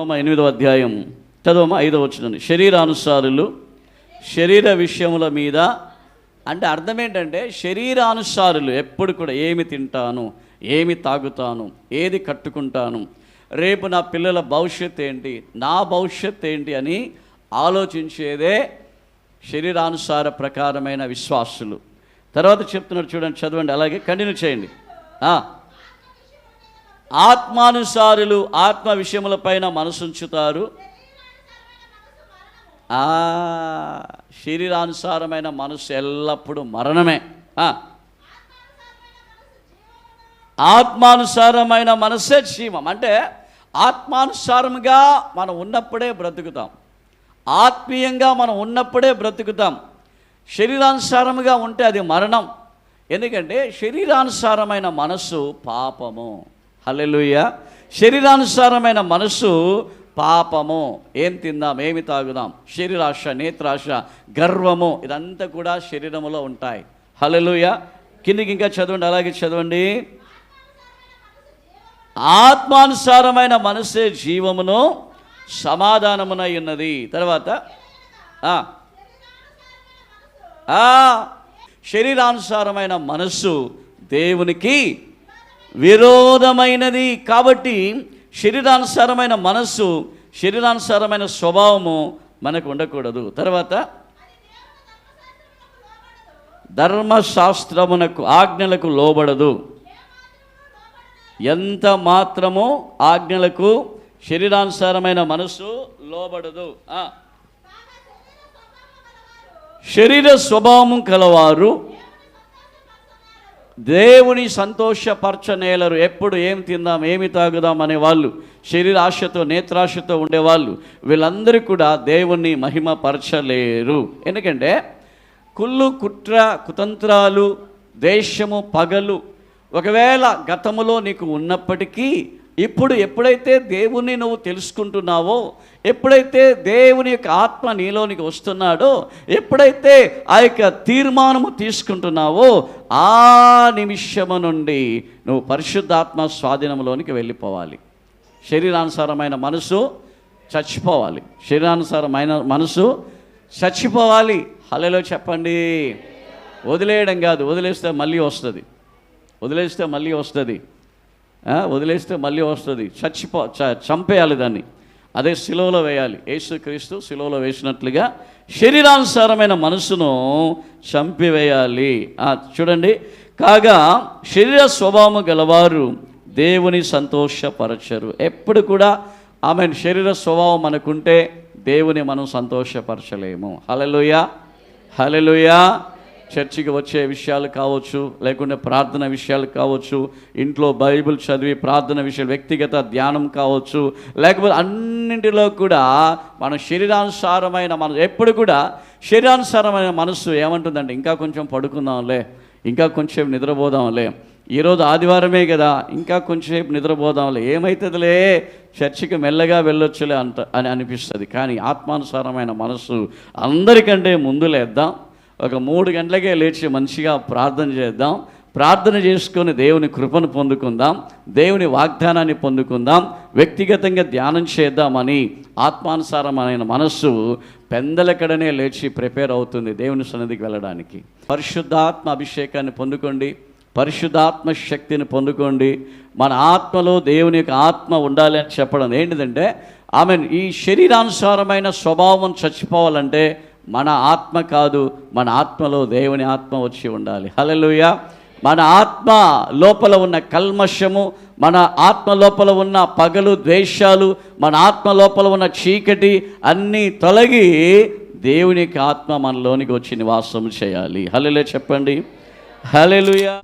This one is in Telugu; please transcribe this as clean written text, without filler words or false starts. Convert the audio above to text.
చదవమా 8వ అధ్యాయం చదవమా 5వ వచనం. శరీరానుసారులు శరీర విషయముల మీద, అంటే అర్థం ఏంటంటే శరీరానుసారులు ఎప్పుడు కూడా ఏమి తింటాను, ఏమి తాగుతాను, ఏది కట్టుకుంటాను, రేపు నా పిల్లల భవిష్యత్ ఏంటి, నా భవిష్యత్ ఏంటి అని ఆలోచించేదే శరీరానుసార ప్రకారమైన విశ్వాసులు. తర్వాత చెప్తున్నారు చూడండి, చదవండి, అలాగే కంటిన్యూ చేయండి. ఆత్మానుసారులు ఆత్మ విషయములపైన మనసుంచుతారు. శరీరానుసారమైన మనసు ఎల్లప్పుడూ మరణమే. ఆత్మానుసారమైన మనసే జీవం. అంటే ఆత్మానుసారంగా మనం ఉన్నప్పుడే బ్రతుకుతాం, ఆత్మీయంగా మనం ఉన్నప్పుడే బ్రతుకుతాం. శరీరానుసారముగా ఉంటే అది మరణం. ఎందుకంటే శరీరానుసారమైన మనసు పాపము. హల్లెలూయా. శరీరానుసారమైన మనసు పాపము. ఏం తిందాం, ఏమి తాగుదాం, శరీరాశ, నేత్రాశ, గర్వము, ఇదంతా కూడా శరీరములో ఉంటాయి. హల్లెలూయా. కిందికి ఇంకా చదవండి, అలాగే చదవండి. ఆత్మానుసారమైన మనసే జీవమును సమాధానమునై ఉన్నది. తర్వాత శరీరానుసారమైన మనస్సు దేవునికి విరోధమైనది. కాబట్టి శరీరానుసారమైన మనస్సు, శరీరానుసారమైన స్వభావము మనకు ఉండకూడదు. తర్వాత ధర్మశాస్త్రమునకు ఆజ్ఞలకు లోబడదు. ఎంత మాత్రము ఆజ్ఞలకు శరీరానుసారమైన మనసు లోబడదు. శరీర స్వభావం కలవారు దేవుని సంతోషపరచనేలరు. ఎప్పుడు ఏం తిందాం, ఏమి తాగుదాం అనే వాళ్ళు, శరీరాశతో, నేత్రాశతో ఉండేవాళ్ళు, వీళ్ళందరూ కూడా దేవుణ్ణి మహిమపరచలేరు. ఎందుకంటే కుళ్ళు, కుట్ర, కుతంత్రాలు, దేశము, పగలు ఒకవేళ గతములో నీకు ఉన్నప్పటికీ, ఇప్పుడు ఎప్పుడైతే దేవుణ్ణి నువ్వు తెలుసుకుంటున్నావో, ఎప్పుడైతే దేవుని యొక్క ఆత్మ నీలోనికి వస్తున్నాడో, ఎప్పుడైతే ఆ యొక్క తీర్మానము తీసుకుంటున్నావో, ఆ నిమిషము నుండి నువ్వు పరిశుద్ధాత్మ స్వాధీనంలోనికి వెళ్ళిపోవాలి. శరీరానుసారమైన మనసు చచ్చిపోవాలి. శరీరానుసారమైన మనసు చచ్చిపోవాలి. హల్లెలూయా చెప్పండి. వదిలేయడం కాదు, వదిలేస్తే మళ్ళీ వస్తుంది, వదిలేస్తే మళ్ళీ వస్తుంది, వదిలేస్తే మళ్ళీ వస్తుంది. చంపేయాలి దాన్ని. అదే సిలువలో వేయాలి. యేసుక్రీస్తు సిలువలో వేసినట్లుగా శరీరానుసారమైన మనసును చంపివేయాలి. చూడండి, కాగా శరీర స్వభావము గలవారు దేవుని సంతోషపరచరు. ఎప్పుడు కూడా ఆమె శరీర స్వభావం మనకుంటే దేవుని మనం సంతోషపరచలేము. హల్లెలూయా, హల్లెలూయా. చర్చికి వచ్చే విషయాలు కావచ్చు, లేకుంటే ప్రార్థన విషయాలు కావచ్చు, ఇంట్లో బైబిల్ చదివి ప్రార్థన విషయాలు, వ్యక్తిగత ధ్యానం కావచ్చు, లేకపోతే అన్నింటిలో కూడా మన శరీరానుసారమైన మనసు, ఎప్పుడు కూడా శరీరానుసారమైన మనసు ఏమంటుందంటే, ఇంకా కొంచెం పడుకుందాంలే, ఇంకా కొంచెం నిద్రపోదాంలే, ఈరోజు ఆదివారమే కదా, ఇంకా కొంచెంసేపు నిద్రపోదాంలే, ఏమవుతుందిలే, చర్చికి మెల్లగా వెళ్ళొచ్చులే అని అనిపిస్తుంది. కానీ ఆత్మానుసారమైన మనసు అందరికంటే ముందు లేద్దాం, ఒక 3 గంటలకే లేచి మంచిగా ప్రార్థన చేద్దాం, ప్రార్థన చేసుకొని దేవుని కృపను పొందుకుందాం, దేవుని వాగ్దానాన్ని పొందుకుందాం, వ్యక్తిగతంగా ధ్యానం చేద్దామని ఆత్మానుసారమైన మనస్సు పెందలకడనే లేచి ప్రిపేర్ అవుతుంది దేవుని సన్నిధికి వెళ్ళడానికి. పరిశుద్ధాత్మ అభిషేకాన్ని పొందుకోండి, పరిశుద్ధాత్మ శక్తిని పొందుకోండి. మన ఆత్మలో దేవుని యొక్క ఆత్మ ఉండాలి అని చెప్పడం ఏంటిదంటే, ఆమె ఈ శరీరానుసారమైన స్వభావం చచ్చిపోవాలంటే మన ఆత్మ కాదు, మన ఆత్మలో దేవుని ఆత్మ వచ్చి ఉండాలి. హల్లెలూయా. మన ఆత్మ లోపల ఉన్న కల్మషము, మన ఆత్మ లోపల ఉన్న పగలు, ద్వేషాలు, మన ఆత్మ లోపల ఉన్న చీకటి అన్నీ తొలగి దేవునికి ఆత్మ మనలోనికి వచ్చి నివాసం చేయాలి. హల్లెలూయా చెప్పండి. హల్లెలూయా.